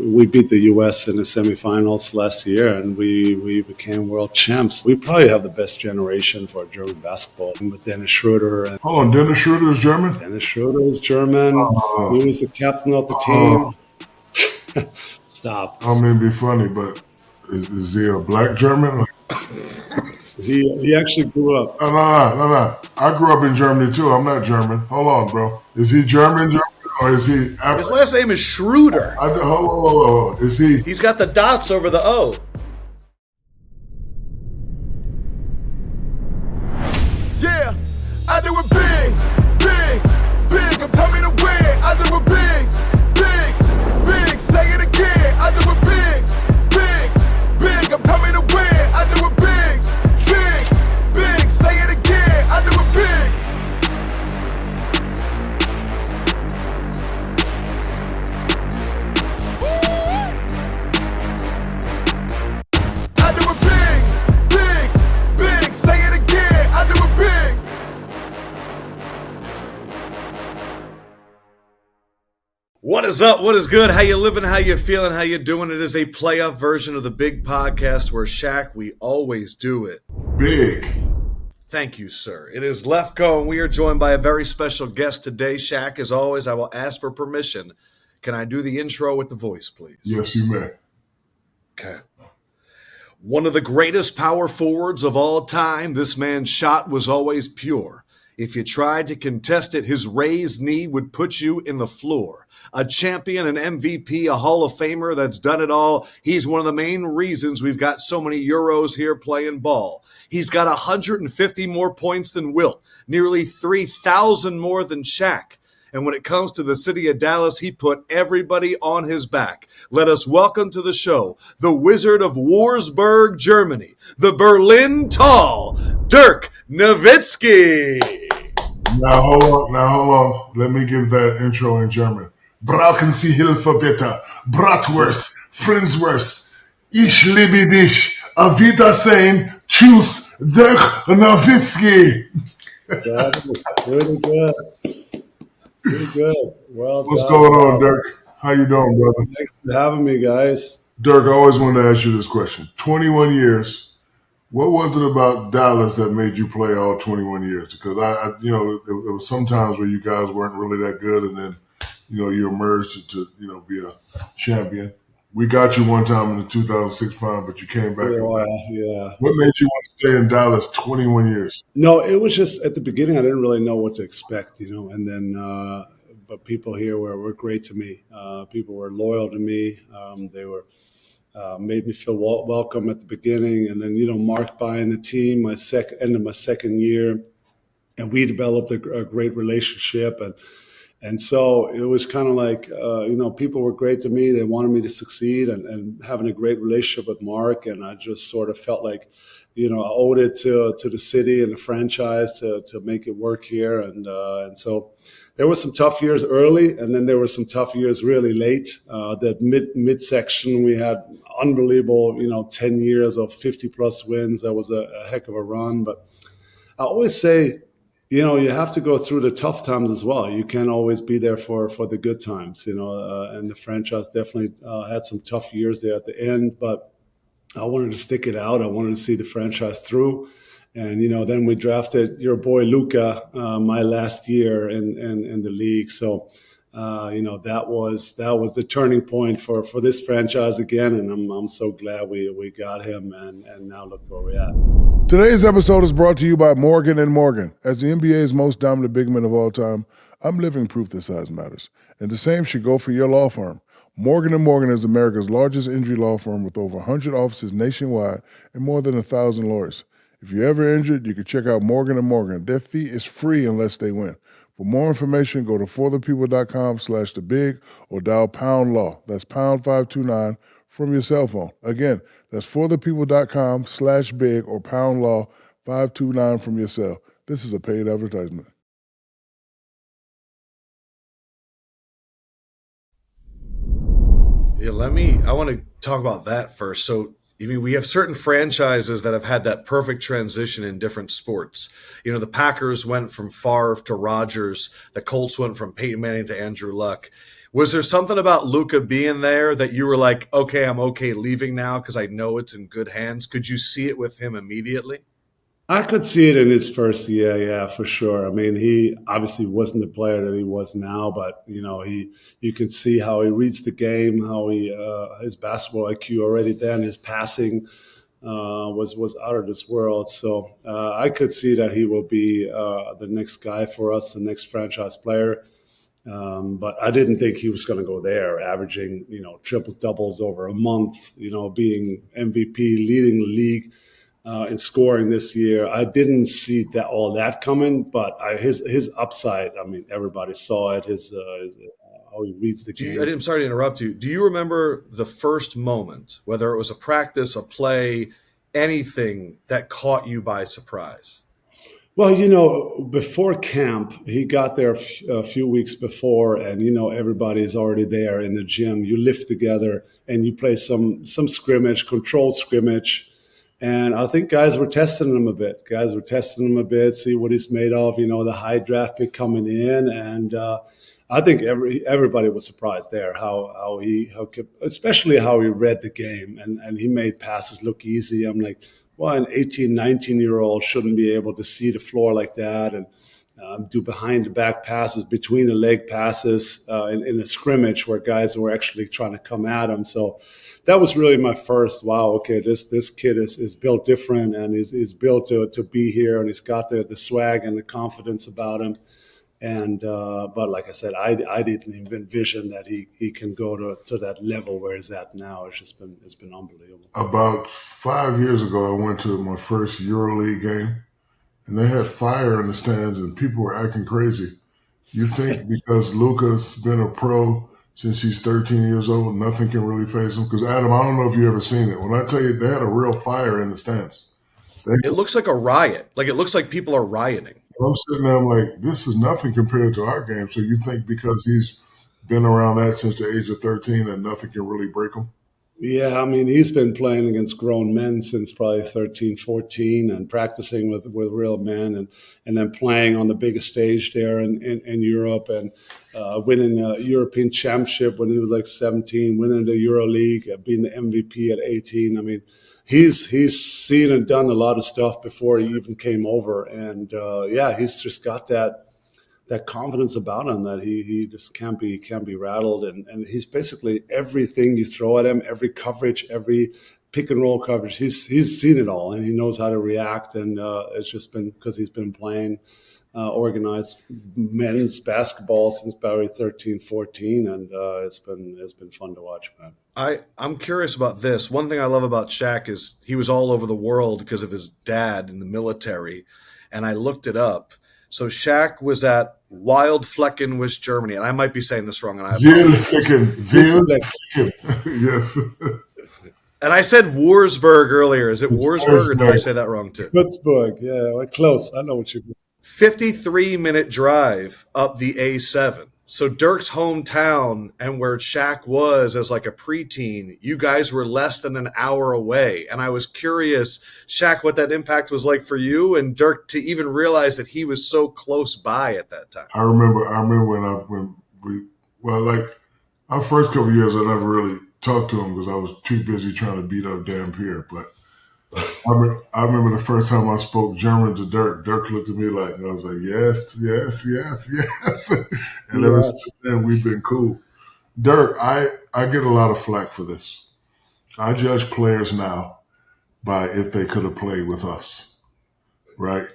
we beat the U.S. in the semifinals last year, and we became world champs. We probably have the best generation for German basketball with Dennis Schroder. Hold on, Dennis Schroder is German? Dennis Schroder is German. He was the captain of the team. Stop. I don't mean to be funny, but is he a black German? He actually grew up. No. I grew up in Germany too. I'm not German. Hold on, bro. Is he German or is he? His last name is Schroeder. Hold. Is he? He's got the dots over the O. Yeah, I do it big. I'm coming to win. I do it big. Say it again. I do it big. I'm coming to win. I do it big. Say it again. I do it big. I do it big. Say it again. I do it big. What is up? What is good? How you living? How you feeling? How you doing? It is a playoff version of the big podcast where Shaq, we always do it big. Thank you, sir. It is Lefko, and we are joined by a very special guest today. Shaq, as always, I will ask for permission. Can I do the intro with the voice, please? Yes, you may. Okay. One of the greatest power forwards of all time, this man's shot was always pure. If you tried to contest it, his raised knee would put you in the floor. A champion, an MVP, a Hall of Famer that's done it all. He's one of the main reasons we've got so many Euros here playing ball. He's got 150 more points than Wilt, nearly 3,000 more than Shaq. And when it comes to the city of Dallas, he put everybody on his back. Let us welcome to the show the Wizard of Wurzburg, Germany, the Berlin Tall, Dirk Nowitzki. Now hold on. Let me give that intro in German. Brauchen Sie Hilfe bitte? Bratwurst, Frinswurst. Ich liebe dich. Auf Wiedersehen. Tschüss. Dirk Nowitzki. That was pretty good. Pretty good. Well What's done. going on, Dirk? How you doing, brother? Thanks for having me, guys. Dirk, I always wanted to ask you this question. 21 years. What was it about Dallas that made you play all 21 years? Because it was some times where you guys weren't really that good, and then, you emerged to be a champion. We got you one time in the 2006 final, but you came back. Yeah. What made you want to stay in Dallas 21 years? No, it was just at the beginning I didn't really know what to expect, and then but people here were great to me. People were loyal to me. They were made me feel welcome at the beginning, and then Mark buying the team end of my second year, and we developed a great relationship, and so it was kind of like people were great to me. They wanted me to succeed, and having a great relationship with Mark, and I just sort of felt like I owed it to the city and the franchise to make it work here, and so. There were some tough years early, and then there were some tough years really late. That mid-section, we had unbelievable, 10 years of 50-plus wins. That was a heck of a run. But I always say, you have to go through the tough times as well. You can't always be there for the good times, and the franchise definitely had some tough years there at the end. But I wanted to stick it out. I wanted to see the franchise through. And, then we drafted your boy Luka my last year in the league. So, that was the turning point for this franchise again. And I'm so glad we got him. And now look where we're at. Today's episode is brought to you by Morgan & Morgan. As the NBA's most dominant big men of all time, I'm living proof that size matters. And the same should go for your law firm. Morgan & Morgan is America's largest injury law firm with over 100 offices nationwide and more than 1,000 lawyers. If you're ever injured, you can check out Morgan & Morgan. Their fee is free unless they win. For more information, go to forthepeople.com/thebig or dial pound law. That's pound 529 from your cell phone. Again, that's forthepeople.com/big or pound law 529 from your cell. This is a paid advertisement. Yeah, I want to talk about that first. So, we have certain franchises that have had that perfect transition in different sports. The Packers went from Favre to Rodgers. The Colts went from Peyton Manning to Andrew Luck. Was there something about Luka being there that you were like, okay, I'm okay leaving now because I know it's in good hands? Could you see it with him immediately? I could see it in his first year, yeah, for sure. I mean, he obviously wasn't the player that he was now, but you can see how he reads the game, how his basketball IQ already then, his passing was out of this world. So I could see that he will be the next guy for us, the next franchise player. But I didn't think he was going to go there, averaging triple doubles over a month, being MVP, leading the league in scoring this year. I didn't see all that coming, but his upside. I mean, everybody saw it. His how he reads the game. I'm sorry to interrupt you. Do you remember the first moment, whether it was a practice, a play, anything that caught you by surprise? Well, before camp, he got there a few weeks before, and everybody's already there in the gym. You lift together and you play some scrimmage, controlled scrimmage. And I think guys were testing him a bit. See what he's made of. The high draft pick coming in, and I think everybody was surprised there especially how he read the game, and he made passes look easy. I'm like, well, an 18, 19-year-old shouldn't be able to see the floor like that and do behind-the-back passes, between-the-leg passes in a scrimmage where guys were actually trying to come at him. So that was really my first, wow, okay, this kid is built different, and is built to be here, and he's got the swag and the confidence about him. And but like I said, I didn't even envision that he can go to that level where he's at now. It's been unbelievable. About 5 years ago, I went to my first EuroLeague game, and they had fire in the stands, and people were acting crazy. You think because Luka's been a pro since he's 13 years old, nothing can really faze him? Because Adam, I don't know if you ever seen it. When I tell you, they had a real fire in the stands. It looks like a riot. Like, it looks like people are rioting. I'm sitting there, I'm like, this is nothing compared to our game. So you think because he's been around that since the age of 13 that nothing can really break him? Yeah, I mean, he's been playing against grown men since probably 13, 14 and practicing with real men and then playing on the biggest stage there in Europe and winning a European championship when he was like 17, winning the EuroLeague, being the MVP at 18. I mean, he's seen and done a lot of stuff before he even came over. And, he's just got that confidence about him that he just can't be rattled, and he's basically everything you throw at him, every coverage, every pick and roll coverage. He's seen it all, and he knows how to react. And it's just been because he's been playing organized men's basketball since Barry 13, 14, and it's been fun to watch, man. I'm curious about this. One thing I love about Shaq is he was all over the world because of his dad in the military, and I looked it up. So Shaq was at Wildflecken, West Germany, and I might be saying this wrong. And I yes. And I said Wurzburg earlier. Is it Wurzburg, or did I say that wrong too? Pittsburgh, yeah, we're close. I know what you mean. 53-minute drive up the A7. So Dirk's hometown and where Shaq was as like a preteen, you guys were less than an hour away. And I was curious, Shaq, what that impact was like for you and Dirk to even realize that he was so close by at that time. I remember our first couple of years, I never really talked to him because I was too busy trying to beat up Dan Pierre. But I remember the first time I spoke German to Dirk. Dirk looked at me like, and I was like, yes. And ever since then, we've been cool. Dirk, I get a lot of flack for this. I judge players now by if they could have played with us, right?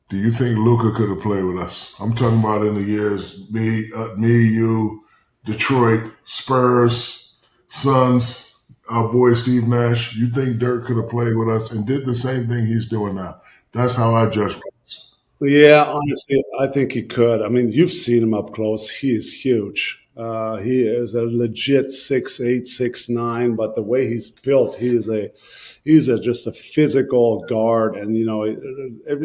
Do you think Luka could have played with us? I'm talking about in the years, me, you, Detroit, Spurs, Suns, our boy Steve Nash. You think Dirk could have played with us and did the same thing he's doing now? That's how I judge players. Yeah, honestly, I think he could. I mean, you've seen him up close. He is huge. He is a legit 6'8", 6'9", but the way he's built, he's just a physical guard. And,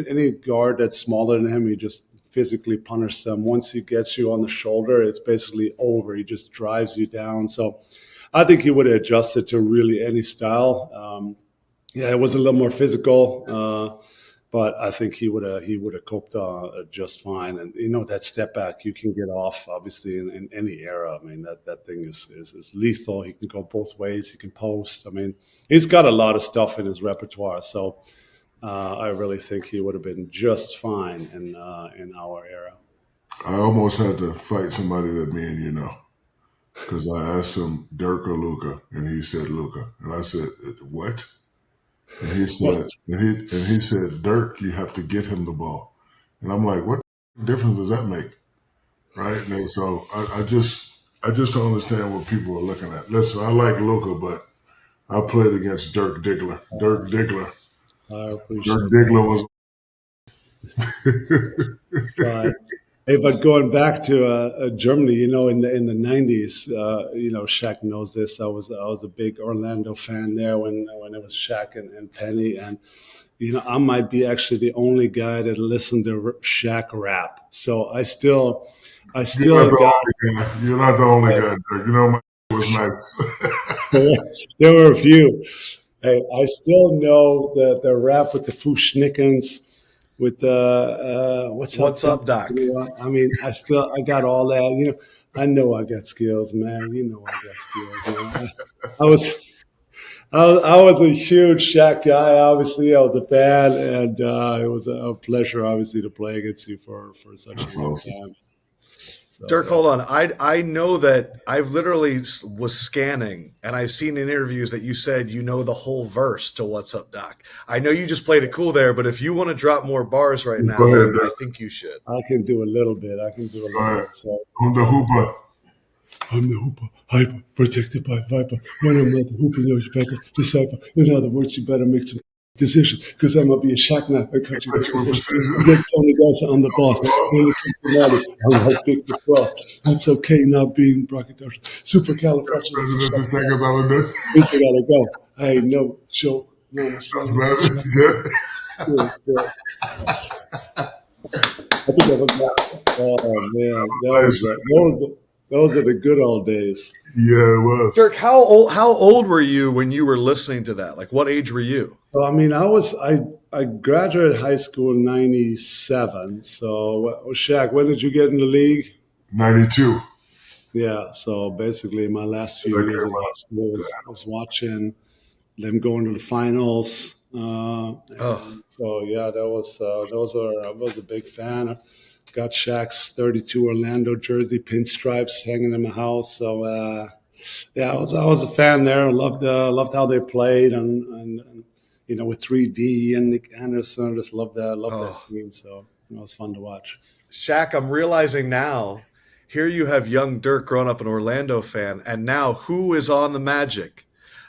any guard that's smaller than him, he just physically punishes them. Once he gets you on the shoulder, it's basically over. He just drives you down. So I think he would have adjusted to really any style. It was a little more physical. but I think he would have coped just fine. And that step back you can get off obviously in any era. I mean that thing is lethal. He can go both ways. He can post. I mean he's got a lot of stuff in his repertoire. So I really think he would have been just fine in our era. I almost had to fight somebody that me and you know, because I asked him Dirk or Luka, and he said Luka, and I said what? And he said Dirk, you have to get him the ball, and I'm like, what difference does that make, right? And so I just don't understand what people are looking at. Listen, I like Luka, but I played against Dirk Diggler. I appreciate Dirk Diggler was. But hey, but going back to Germany, in the '90s, Shaq knows this. I was a big Orlando fan there when it was Shaq and Penny, and I might be actually the only guy that listened to Shaq rap. So I still got. You're not the only guy, Dirk. My was nice. There were a few. Hey, I still know the rap with the Fushnikens. With What's up, Doc? I mean, I got all that. I know I got skills, man. I got skills. Man. I was a huge Shaq guy. Obviously, I was a fan, and it was a pleasure, obviously, to play against you for such a long time. So, Dirk, hold on. I know that I've literally was scanning, and I've seen in interviews that you said you know the whole verse to "What's Up, Doc." I know you just played it cool there, but if you want to drop more bars right now, I think you should. I can do a little bit. So. I'm the hooper. I'm the hooper, hyper, protected by viper. When I'm not the hooper, you better decipher. In other words, you better make some decision, because I'm going to be a Shaq knife. I cut you with precision. Get Tony Garza on the boss. I'll help pick the cross. That's okay, not being brachiodorsal. Supercalifragilistic. This I gotta go. Hey, no joke. No, it's not. I think that was that. Oh man, those are the good old days. Yeah, it was. Dirk, how old were you when you were listening to that? Like, what age were you? Well, I mean, I graduated high school in '97. So, Shaq, when did you get in the league? 92. Yeah. So basically, my last few years in high school was watching them going to the finals. So yeah, I was a big fan. Got Shaq's 32 Orlando jersey, pinstripes hanging in my house. So I was a fan there. I loved how they played, and with 3D and Nick Anderson, I just loved that team. So it was fun to watch. Shaq, I'm realizing now, here you have young Dirk growing up an Orlando fan, and now who is on the Magic?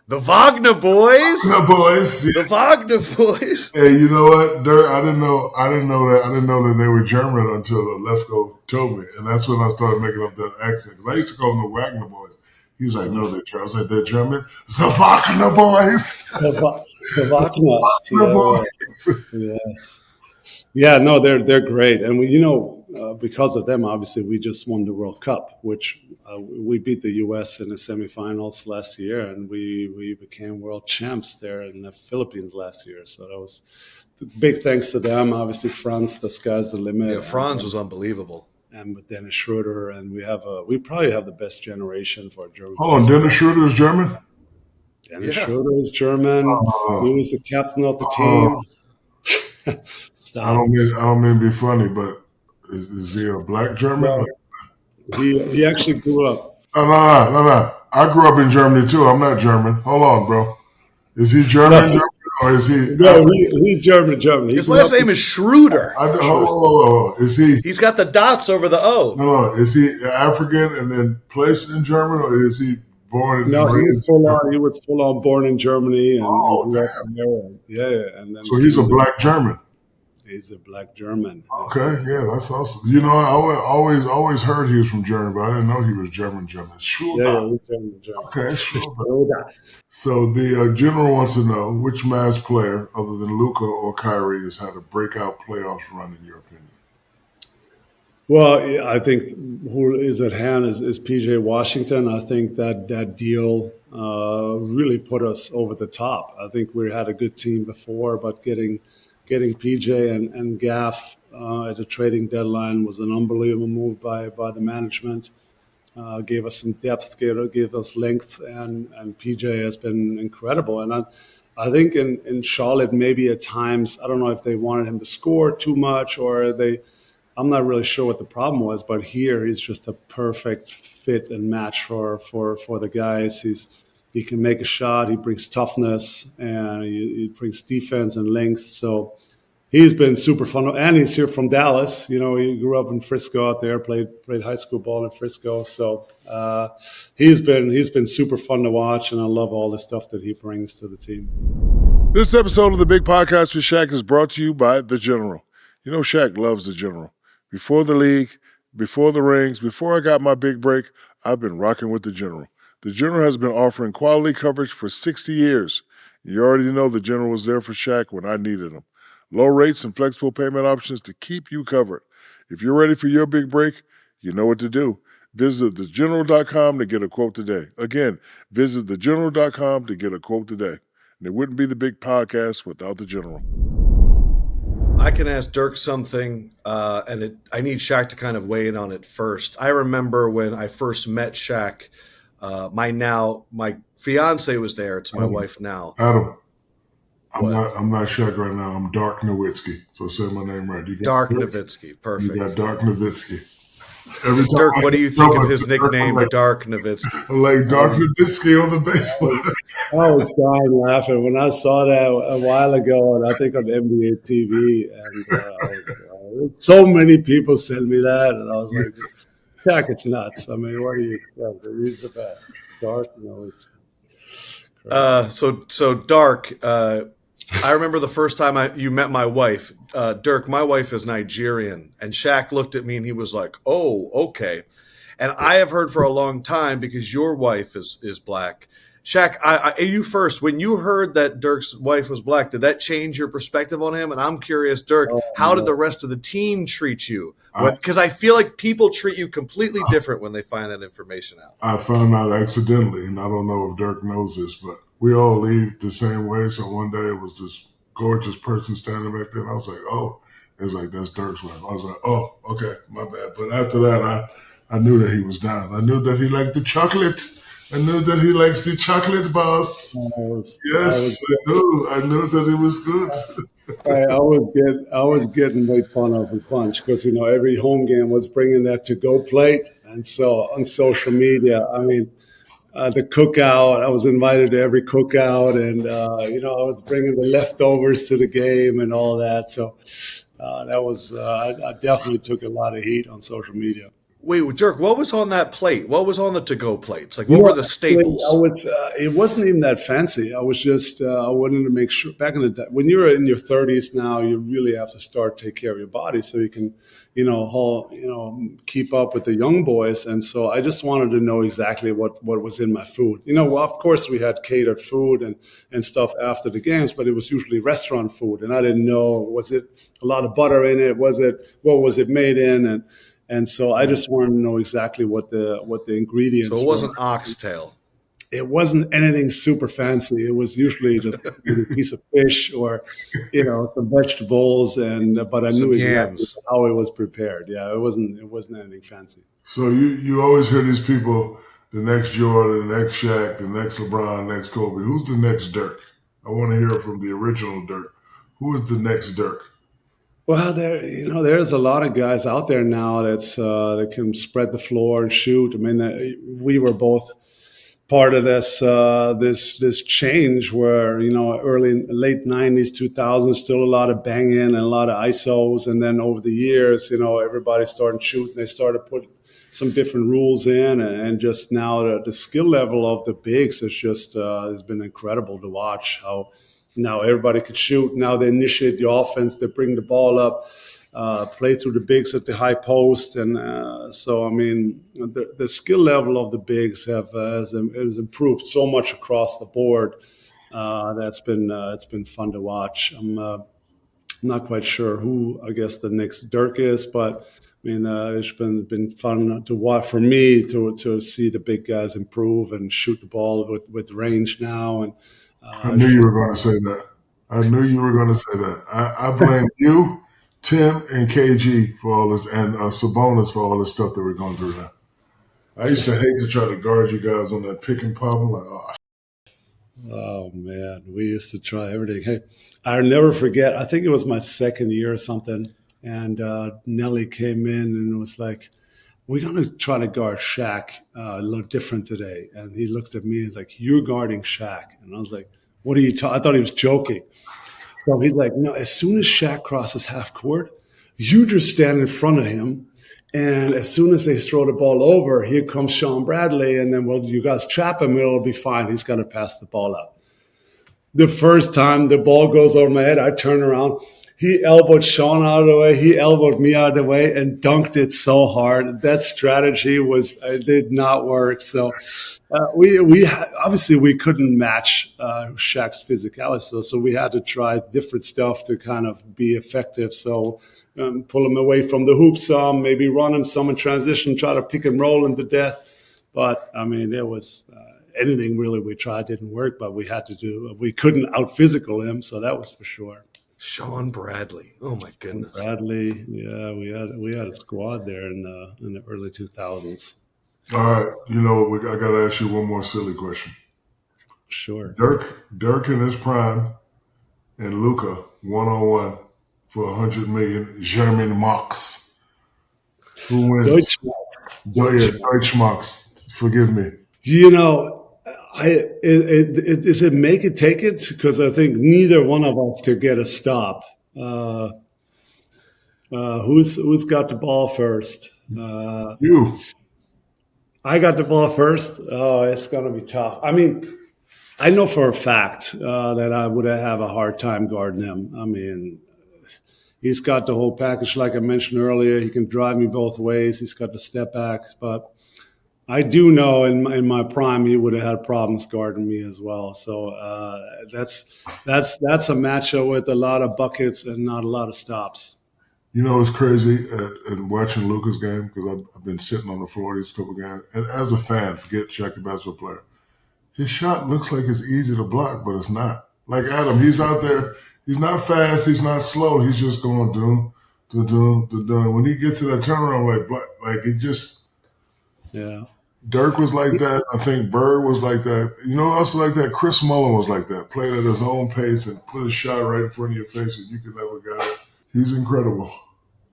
The Wagner boys. The Wagner boys. Hey, you know what, Dirk? I didn't know that they were German until Lefko told me, and that's when I started making up that accent. Because I used to call them the Wagner boys. He was like, "No, they're German." I was like, "They're German." The Wagner boys. The Wagner boys. Yes. Yeah, no, they're great, and because of them, obviously, we just won the World Cup, which we beat the U.S. in the semifinals last year, and we became world champs there in the Philippines last year. So that was big thanks to them. Obviously, France, the sky's the limit. Yeah, France was unbelievable. And with Dennis Schroder, and we probably have the best generation for German. Hold on, Dennis Schroder is German? Dennis Schroder is German. He was the captain of the team. I don't mean to be funny, but is he a black German? No, he actually grew up. No. I grew up in Germany too. I'm not German. Hold on, bro. Is he German, or is he? No, he's German. His last name is Schroeder. Is he? He's got the dots over the O. No. Is he African and then placed in German, or is he born in? No, he was full on born in Germany and grew up in there. Yeah, and then so he's a black German. He's a black German. Okay, yeah, that's awesome. I always heard he was from Germany, but I didn't know he was German. Schroeder. Yeah, he's German. Okay, Schroeder. So the general wants to know which Mavs player, other than Luka or Kyrie, has had a breakout playoffs run in your opinion? Well, I think who is at hand is PJ Washington. I think that deal really put us over the top. I think we had a good team before, but getting getting PJ and Gaff at the trading deadline was an unbelievable move by the management. Gave us some depth, gave us length, and PJ has been incredible. And I think in Charlotte, maybe at times, I don't know if they wanted him to score too much or I'm not really sure what the problem was, but here he's just a perfect fit and match for the guys. He can make a shot, he brings toughness, and he brings defense and length. So he's been super fun, and he's here from Dallas. He grew up in Frisco out there, played high school ball in Frisco. So he's been super fun to watch, and I love all the stuff that he brings to the team. This episode of the Big Podcast with Shaq is brought to you by The General. You know Shaq loves The General. Before the league, before the rings, before I got my big break, I've been rocking with The General. The General has been offering quality coverage for 60 years. You already know The General was there for Shaq when I needed him. Low rates and flexible payment options to keep you covered. If you're ready for your big break, you know what to do. Visit thegeneral.com to get a quote today. Again, visit thegeneral.com to get a quote today. And it wouldn't be the Big Podcast without The General. I can ask Dirk something, and I need Shaq to kind of weigh in on it first. I remember when I first met Shaq, my fiance was there. It's my wife now. Adam, I'm not Shaq right now. I'm Dark Nowitzki. So say my name right. Dark Nowitzki. Perfect. You got Dark Nowitzki. Dirk, what do you think of his nickname, Dark Nowitzki? I'm like Dark Nowitzki on the baseball. I was dying laughing when I saw that a while ago, and I think on NBA TV. And so many people sent me that, and I was like, "Jack, it's nuts." I mean, what do you expect? He's the best. Dark, it's crazy. So Dark. I remember the first time you met my wife, Dirk. My wife is Nigerian, and Shaq looked at me and he was like, "Oh, okay." And I have heard for a long time, because your wife is black. Shaq, you first. When you heard that Dirk's wife was black, did that change your perspective on him? And I'm curious, Dirk, how did the rest of the team treat you? Because I feel like people treat you completely different when they find that information out. I found out accidentally, and I don't know if Dirk knows this, but we all leave the same way. So one day it was this gorgeous person standing back there, and I was like, "Oh," it's like, "That's Dirk's wife." I was like, "Oh, okay, my bad." But after that, I knew that he was down. I knew that he liked the chocolate. I knew that he likes the chocolate bars. Yes, I knew that it was good. I was getting made fun of a bunch because every home game was bringing that to-go plate, and so on social media, I mean, the cookout, I was invited to every cookout, and I was bringing the leftovers to the game and all that. So that was I definitely took a lot of heat on social media. Wait, Dirk, what was on that plate? What was on the to-go plates? Like, what were the staples? It wasn't even that fancy. I was just, I wanted to make sure, back in the day, when you're in your 30s now, you really have to start to take care of your body so you can, keep up with the young boys. And so I just wanted to know exactly what was in my food. Of course we had catered food and stuff after the games, but it was usually restaurant food. And I didn't know, was it a lot of butter in it? What was it made in? And so I just wanted to know exactly what the ingredients were. So it wasn't oxtail. It wasn't anything super fancy. It was usually just a piece of fish or, some vegetables, but I knew exactly how it was prepared. Yeah, it wasn't anything fancy. So you always hear these people, the next Jordan, the next Shaq, the next LeBron, next Kobe. Who's the next Dirk? I want to hear from the original Dirk. Who is the next Dirk? Well, there's a lot of guys out there now that can spread the floor and shoot. I mean, we were both part of this change where late 90s, 2000s, still a lot of banging and a lot of ISOs, and then over the years, everybody started shooting. They started putting some different rules in, and just now the skill level of the bigs is just has been incredible to watch. How now everybody could shoot. Now they initiate the offense. They bring the ball up, play through the bigs at the high post. And so, I mean, the skill level of the bigs has improved so much across the board. It's been fun to watch. I'm not quite sure who, I guess, the next Dirk is, but I mean, it's been fun to watch for me to see the big guys improve and shoot the ball with range now. And I knew you were going to say that. I knew you were going to say that. I blame you, Tim, and KG for all this, and Sabonis for all this stuff that we're going through now. I used to hate to try to guard you guys on that pick and pop. I'm like, oh. Oh man, we used to try everything. Hey, I'll never forget. I think it was my second year or something, and Nelly came in and was like, "We're gonna try to guard Shaq a little different today." And he looked at me and was like, "You're guarding Shaq," and I was like, "What are you talking?" I thought he was joking. So he's like, "No, as soon as Shaq crosses half court, you just stand in front of him." And as soon as they throw the ball over, here comes Sean Bradley, and then you guys trap him, it'll be fine. He's going to pass the ball out. The first time the ball goes over my head, I turn around. He elbowed Sean out of the way. He elbowed me out of the way and dunked it so hard. That strategy did not work. So we obviously we couldn't match Shaq's physicality, so we had to try different stuff to kind of be effective. So pull him away from the hoop some, maybe run him some in transition, try to pick and roll him to death. But I mean, it was anything really we tried didn't work. But we had to do. We couldn't out physical him, so that was for sure. Sean Bradley. Oh my goodness. Bradley, yeah, we had a squad there in the early 2000s. All right, you know, I got to ask you one more silly question. Sure. Dirk in his prime, and Luka 1-on-1 for 100 million German marks. Who wins? Deutschmarks. Forgive me. You know, is it make it take it? Because I think neither one of us could get a stop. Who's got the ball first? You. I got the ball first. Oh, it's gonna be tough. I mean, I know for a fact that I would have a hard time guarding him. I mean, he's got the whole package, like I mentioned earlier. He can drive me both ways. He's got the step backs, but I do know in my prime he would have had problems guarding me as well. So that's a matchup with a lot of buckets and not a lot of stops. You know, it's crazy at watching Luka's game because I've been sitting on the floor these couple games. And as a fan, forget Shaq, the basketball player, his shot looks like it's easy to block, but it's not. Like Adam, he's out there. He's not fast. He's not slow. He's just going doom. When he gets to that turnaround, like it just. Yeah. Dirk was like that. I think Bird was like that. You know, also like that. Chris Mullin was like that. Played at his own pace and put a shot right in front of your face, and you could never got it. He's incredible.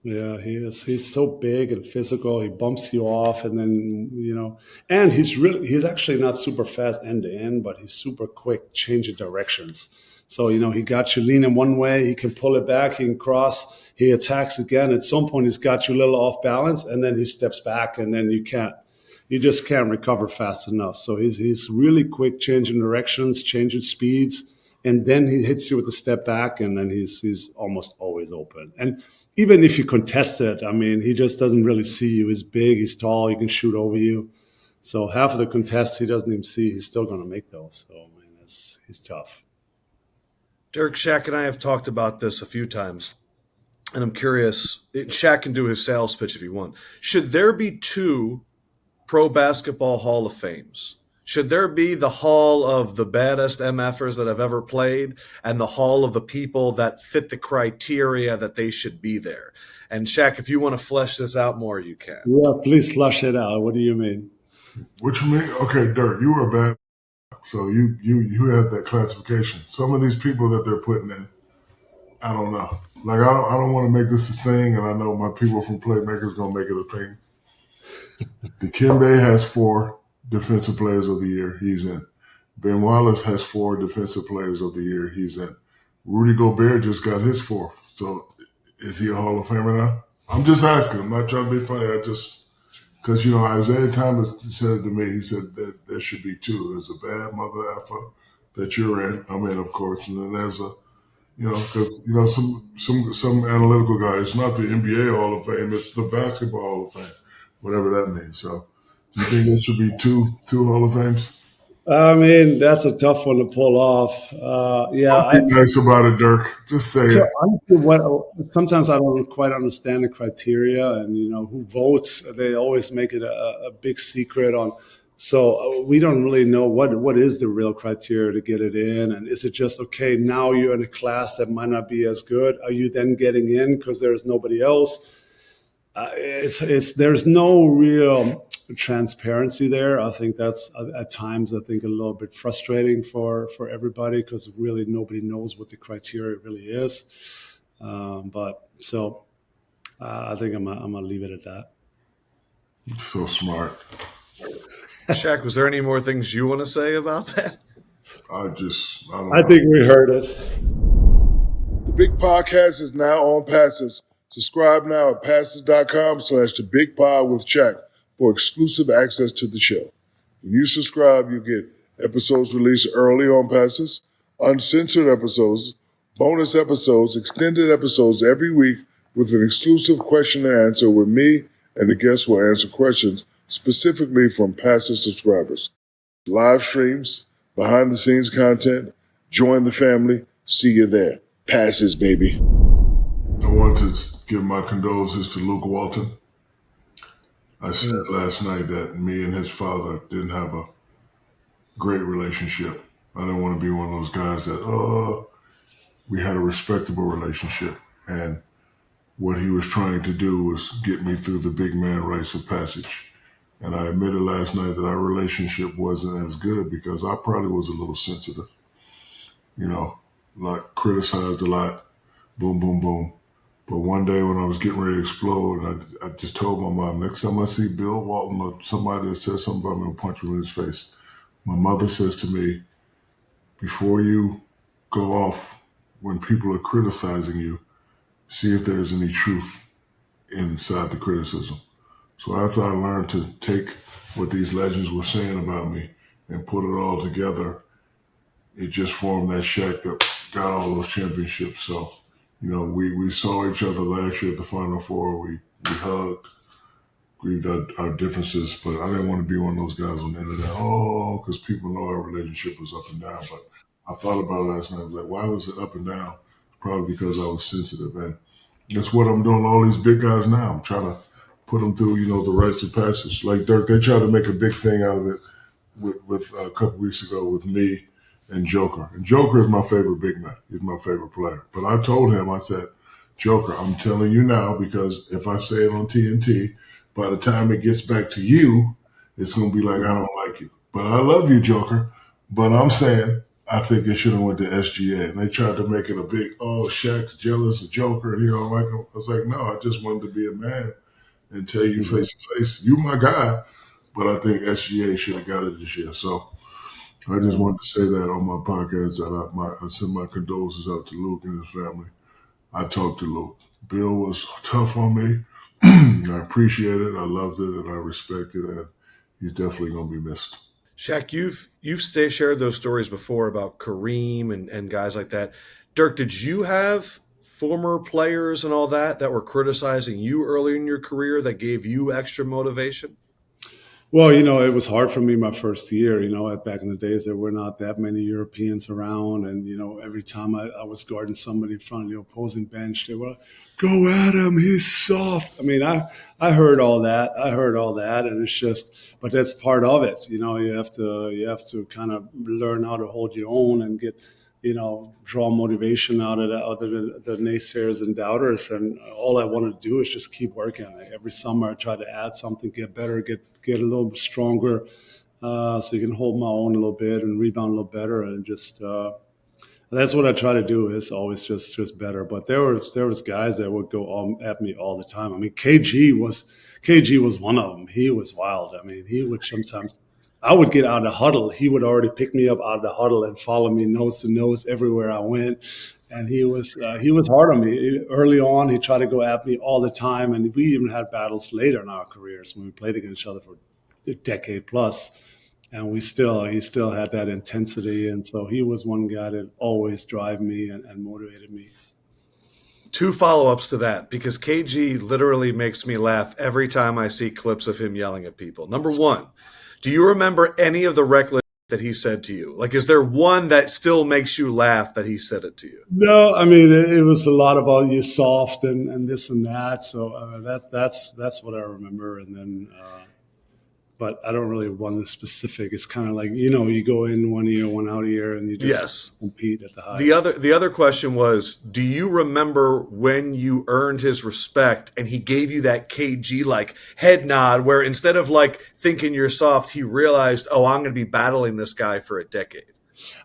Yeah, he is. He's so big and physical. He bumps you off, and then and he's actually not super fast end to end, but he's super quick changing directions. So he got you leaning one way, he can pull it back, he can cross, he attacks again. At some point, he's got you a little off balance, and then he steps back, and then you just can't recover fast enough. So he's really quick, changing directions, changing speeds, and then he hits you with a step back, and then he's almost always open. And even if you contest it, I mean, he just doesn't really see you. He's big, he's tall, he can shoot over you. So half of the contests he doesn't even see, he's still going to make those. So, I mean, he's tough. Dirk, Shaq, and I have talked about this a few times, and I'm curious. Shaq can do his sales pitch if he wants. Should there be two Pro Basketball Hall of Fames? Should there be the Hall of the baddest MFers that have ever played and the Hall of the people that fit the criteria that they should be there? And Shaq, if you want to flesh this out more, you can. Yeah, please flesh it out. What do you mean? What you mean? Okay, Dirk, you were bad. So you have that classification. Some of these people that they're putting in, I don't know. Like I don't want to make this a thing, and I know my people from Playmakers gonna make it a thing. Dikembe has 4 Defensive Players of the Year. He's in. Ben Wallace has 4 Defensive Players of the Year. He's in. Rudy Gobert just got his 4th. So is he a Hall of Famer now? I'm just asking. I'm not trying to be funny. Because, Isaiah Thomas said it to me. He said that there should be 2. There's a bad mother effer that you're in. I'm in, of course. And then there's because, some analytical guy, it's not the NBA Hall of Fame. It's the Basketball Hall of Fame, whatever that means. So do you think there should be two Hall of Fames? I mean, that's a tough one to pull off. Be nice about it, Dirk. Just say it. Honestly, sometimes I don't quite understand the criteria, and who votes. They always make it a big secret on So we don't really know what is the real criteria to get it in, and is it just okay? Now you're in a class that might not be as good. Are you then getting in because there's nobody else? There's no real transparency there. I think that's at times I think a little bit frustrating for everybody because really nobody knows what the criteria really is. But so I think I'm gonna leave it at that. So smart. Shaq, was there any more things you want to say about that? I don't I know. think we heard it. The Big Podcast is now on Passes. Subscribe now at passes.com/The Big Pod with Shaq for exclusive access to the show. When you subscribe, you get episodes released early on Passes, uncensored episodes, bonus episodes, extended episodes every week with an exclusive question and answer where me and the guests will answer questions specifically from Passes subscribers. Live streams, behind-the-scenes content. Join the family. See you there. Passes, baby. I want to give my condolences to Luka Walton. I said last night that me and his father didn't have a great relationship. I didn't want to be one of those guys that, we had a respectable relationship. And what he was trying to do was get me through the big man rites of passage. And I admitted last night that our relationship wasn't as good because I probably was a little sensitive, like criticized a lot, boom, boom, boom. But one day when I was getting ready to explode, I just told my mom, next time I see Bill Walton or somebody that says something about me, I'll punch him in his face. My mother says to me, before you go off when people are criticizing you, see if there's any truth inside the criticism. So after I learned to take what these legends were saying about me and put it all together, it just formed that Shaq that got all those championships. So, we saw each other last year at the Final Four. We hugged, grieved our differences, but I didn't want to be one of those guys on the internet, because people know our relationship was up and down. But I thought about it last night. I was like, why was it up and down? Probably because I was sensitive. And that's what I'm doing all these big guys now. I'm trying to put them through, the rites of passage. Like Dirk, they tried to make a big thing out of it with a couple weeks ago with me and Joker. And Joker is my favorite big man. He's my favorite player. But I told him, I said, Joker, I'm telling you now, because if I say it on TNT, by the time it gets back to you, it's going to be like, I don't like you. But I love you, Joker. But I'm saying, I think they should have went to SGA. And they tried to make it a big, Shaq's jealous of Joker and he don't like him. I was like, no, I just wanted to be a man and tell you face to face, you my guy. But I think SGA should have got it this year. So I just wanted to say that on my podcast that I send my condolences out to Luke and his family. I talked to Luke. Bill was tough on me. I appreciate it. I loved it, and I respect it. And he's definitely going to be missed. Shaq, you've shared those stories before about Kareem and guys like that. Dirk, did you have former players and all that were criticizing you early in your career that gave you extra motivation? Well, it was hard for me my first year. Back in the days, there were not that many Europeans around. And, every time I was guarding somebody in front of the opposing bench, they were, go at him, he's soft. I mean, I heard all that. And it's just, but that's part of it. You have to kind of learn how to hold your own and get, draw motivation out of the naysayers and doubters. And all I want to do is just keep working. Every summer I try to add something, get better, get a little stronger, so you can hold my own a little bit and rebound a little better. And just that's what I try to do, is always just better. But there was guys that would go at me all the time. I mean, KG was one of them. He was wild. I mean, he would sometimes, I would get out of the huddle. He would already pick me up out of the huddle and follow me nose to nose everywhere I went. And he was hard on me early on. He tried to go at me all the time, and we even had battles later in our careers when we played against each other for a decade plus. And he still had that intensity, and so he was one guy that always drove me and motivated me. 2 follow-ups to that, because KG literally makes me laugh every time I see clips of him yelling at people. Number 1, do you remember any of the reckless that he said to you? Like, is there one that still makes you laugh that he said it to you? No, I mean, it was a lot about you soft and this and that. So that's what I remember. And then but I don't really want the specific. It's kind of like, you go in 1 year, 1 out year, and you just compete at the highest. The other question was, do you remember when you earned his respect and he gave you that KG like head nod where instead of like thinking you're soft, he realized, oh, I'm going to be battling this guy for a decade?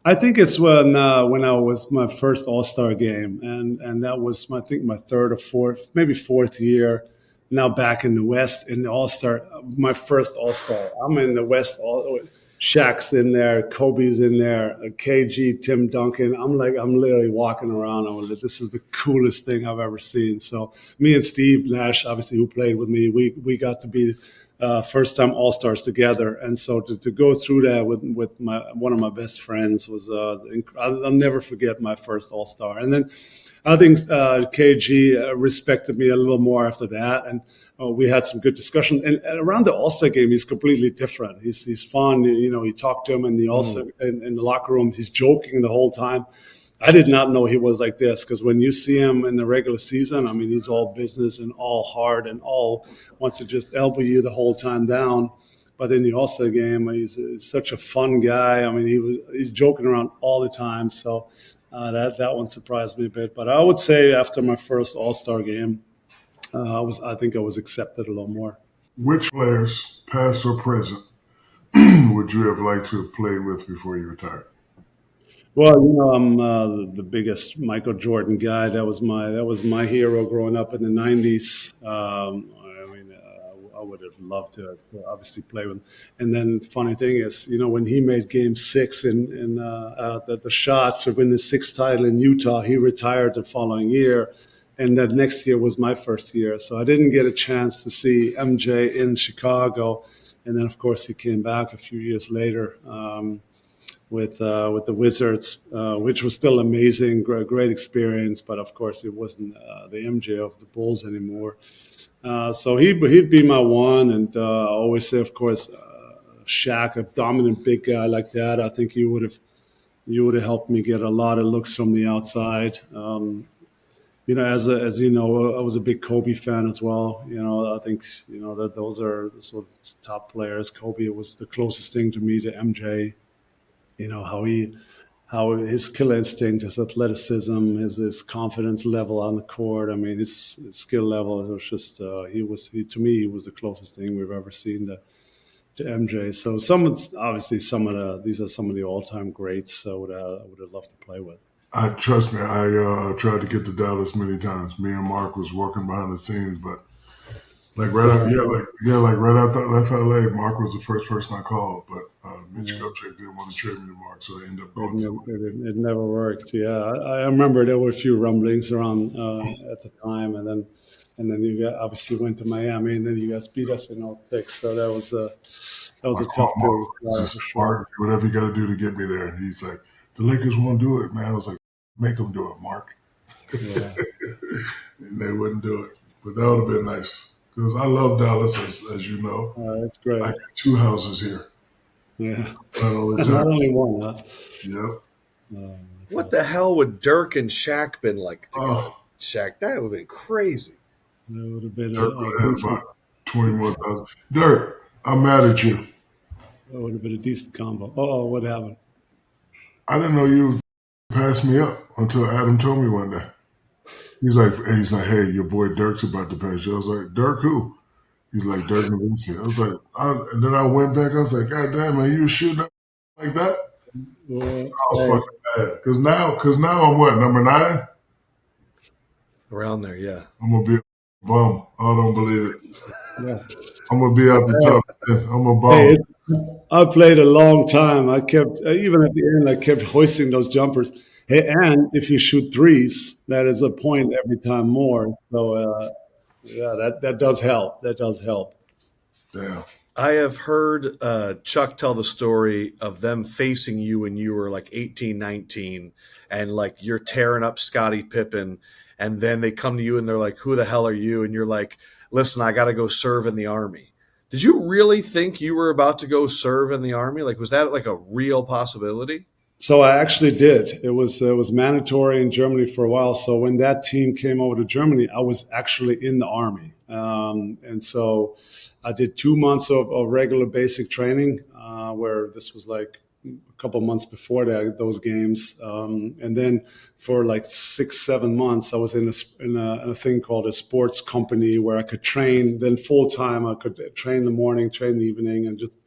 I think it's when I was my first All-Star game, and that was I think my third or fourth, maybe fourth year. Now back in the West in the All-Star, my first All-Star. I'm in the West. Shaq's in there, Kobe's in there, KG, Tim Duncan. I'm literally walking around. I'm like, this is the coolest thing I've ever seen. So me and Steve Nash, obviously, who played with me, we got to be first time All-Stars together. And so to go through that with one of my best friends was I'll never forget my first All-Star. And then I think KG respected me a little more after that, and we had some good discussions. And around the All-Star game, he's completely different. He's fun. You talk to him in the in the locker room. He's joking the whole time. I did not know he was like this, because when you see him in the regular season, I mean, he's all business and all hard and all wants to just elbow you the whole time down. But in the All-Star game, he's such a fun guy. I mean, he's joking around all the time. So. That one surprised me a bit, but I would say after my first All-Star game, I think I was accepted a little more. Which players, past or present, would you have liked to have played with before you retired? Well, I'm the biggest Michael Jordan guy. That was my hero growing up in the '90s. I would have loved to obviously play with him. And then funny thing is, when he made Game 6 in the shot to win the 6th title in Utah, he retired the following year. And that next year was my first year. So I didn't get a chance to see MJ in Chicago. And then, of course, he came back a few years later with the Wizards, which was still amazing, great experience. But, of course, it wasn't the MJ of the Bulls anymore. So he'd be my one, and I always say, of course, Shaq, a dominant big guy like that. I think you would have helped me get a lot of looks from the outside. As you know, I was a big Kobe fan as well. I think that those are the sort of top players. Kobe was the closest thing to me to MJ. How his killer instinct, his athleticism, his confidence level on the court. I mean, his skill level. It was just to me, he was the closest thing we've ever seen to MJ. So these are some of the all-time greats. I would have loved to play with. Trust me, I tried to get to Dallas many times. Me and Mark was working behind the scenes, but right after I left LA, Mark was the first person I called, but Mitch Kupchak didn't want to trade me to Mark, so I ended up going to him. It never worked. Yeah, I remember there were a few rumblings around at the time, and then you obviously went to Miami, and then you guys beat us in '06. So that was a tough period. Mark, whatever you got to do to get me there, and he's like, the Lakers won't do it, man. I was like, make them do it, Mark. Yeah. And they wouldn't do it, but that would have been nice. Because I love Dallas, as you know. That's great. I got 2 houses here. Yeah. Not only one, huh? Yep. What the hell would Dirk and Shaq been like together? Shaq, that would have been crazy. That would have been Dirk would have had about 20 more thousand. Dirk, I'm mad at you. That would have been a decent combo. Oh, what happened? I didn't know you would pass me up until Adam told me one day. He's like, hey, your boy Dirk's about to pass you. I was like, Dirk who? He's like, Dirk Nowitzki. I was like, and then I went back. I was like, God damn, man, you were shooting up like that? Well, I was fucking mad. Because now I'm what, number 9? Around there, yeah. I'm going to be a bum. I don't believe it. Yeah. I'm going to be out the top 10. I'm a bum. Hey, I played a long time. I kept, even at the end, I kept hoisting those jumpers. Hey, and if you shoot threes, that is a point every time more. So, that does help. That does help. Yeah. I have heard Chuck tell the story of them facing you when you were like 18, 19, and like you're tearing up Scottie Pippen, and then they come to you and they're like, who the hell are you? And you're like, listen, I got to go serve in the Army. Did you really think you were about to go serve in the Army? Like, was that like a real possibility? So I actually did. It was mandatory in Germany for a while. So when that team came over to Germany, I was actually in the Army. And so I did 2 months of regular basic training, where this was like a couple months before those games, and then for like 6-7 months I was in a thing called a sports company where I could train. Then full time I could train in the morning, train in the evening, and just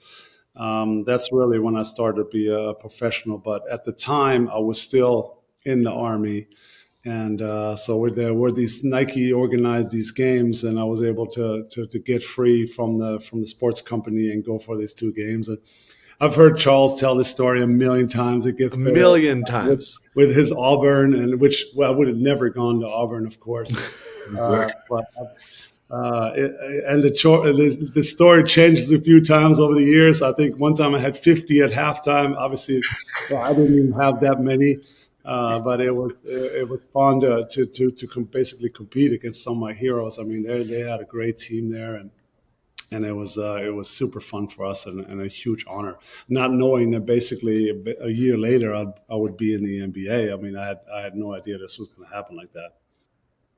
that's really when I started to be a professional. But at the time I was still in the Army. And so there were these Nike organized these games, and I was able to get free from the sports company and go for these 2 games. And I've heard Charles tell this story a million times. It gets A million times with his Auburn, and which I would have never gone to Auburn, of course. But the story changes a few times over the years. I think one time I had 50 at halftime. Obviously, I didn't even have that many. But it was fun to basically compete against some of my heroes. I mean, they had a great team there, and it was super fun for us and a huge honor. Not knowing that basically a year later I would be in the NBA. I mean, I had no idea this was going to happen like that.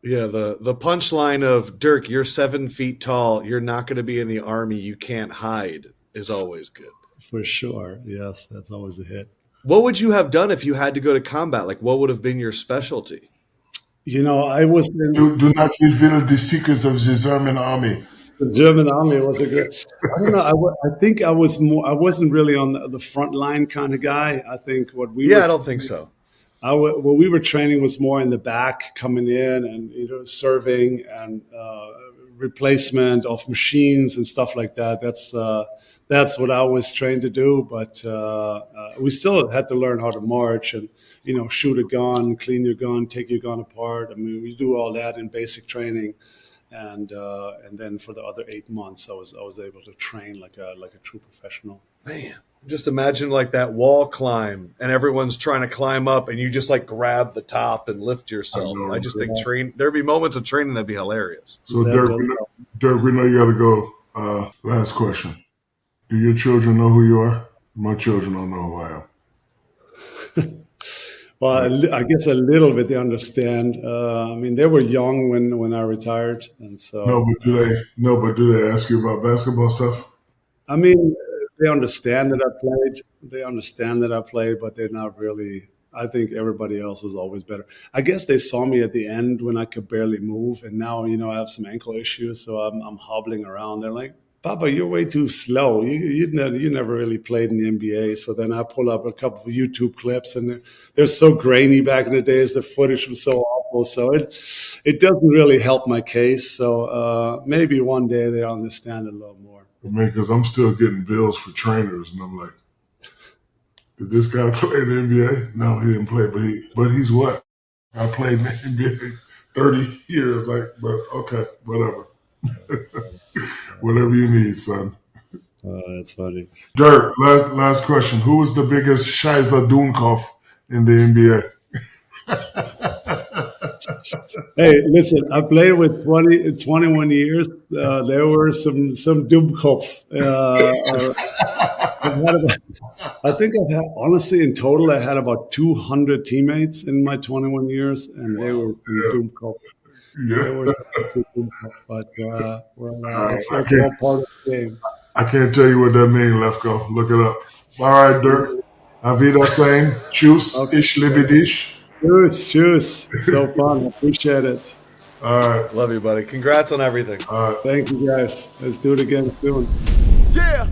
Yeah, the punchline of Dirk, you're 7 feet tall, you're not going to be in the Army, you can't hide, is always good. For sure, yes, that's always a hit. What would you have done if you had to go to combat? Like, what would have been your specialty? I was in Do not reveal the secrets of the German army. the German army. Was a good. I don't know. I think I was more. I wasn't really on the front line kind of guy. I think I don't think so. What we were training was more in the back, coming in and serving and replacement of machines and stuff like that. That's what I was trained to do. But we still had to learn how to march and shoot a gun, clean your gun, take your gun apart. I mean, we do all that in basic training. And then for the other 8 months, I was able to train like a true professional. Man, just imagine like that wall climb, and everyone's trying to climb up, and you just like grab the top and lift yourself. I just think there'd be moments of training that'd be hilarious. So Dirk, we know you got to go. Last question: do your children know who you are? My children don't know who I am. Well, I guess a little bit they understand. I mean, they were young when I retired, and so. But do they ask you about basketball stuff? I mean, they understand that I played. They understand that I played, but they're not really. I think everybody else was always better. I guess they saw me at the end when I could barely move, and now I have some ankle issues, so I'm hobbling around. They're like, "Papa, you're way too slow. You never really played in the NBA." So then I pull up a couple of YouTube clips, and they're so grainy back in the days. The footage was so awful. So it doesn't really help my case. So maybe one day they'll understand it a little more. I mean, because I'm still getting bills for trainers, and I'm like, did this guy play in the NBA? No, he didn't play, but he's what? I played in the NBA 30 years. Like, but okay, whatever. Whatever you need, son. That's funny. Dirk, last question. Who was the biggest Shiza Dunkov in the NBA? Hey, listen, I played with 21 years. There were some Dummkopf. I think honestly, in total, I had about 200 teammates in my 21 years, and they were some Dummkopf. Yeah. But it's all part of the game. I can't tell you what that means, Lefko. Look it up. All right, Dirk. Avida saying, choose, ish, libidish. Choose. So fun. Appreciate it. All right. Love you, buddy. Congrats on everything. All right. Thank you, guys. Let's do it again soon. Yeah.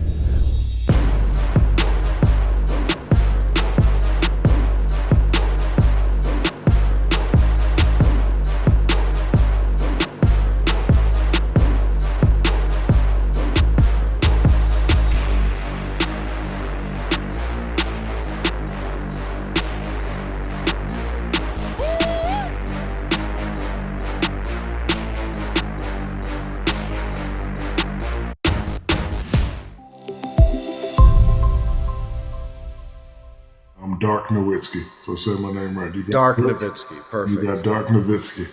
I'm Dark Nowitzki. So say my name right. Dark Nowitzki. Perfect. You got Dark Nowitzki.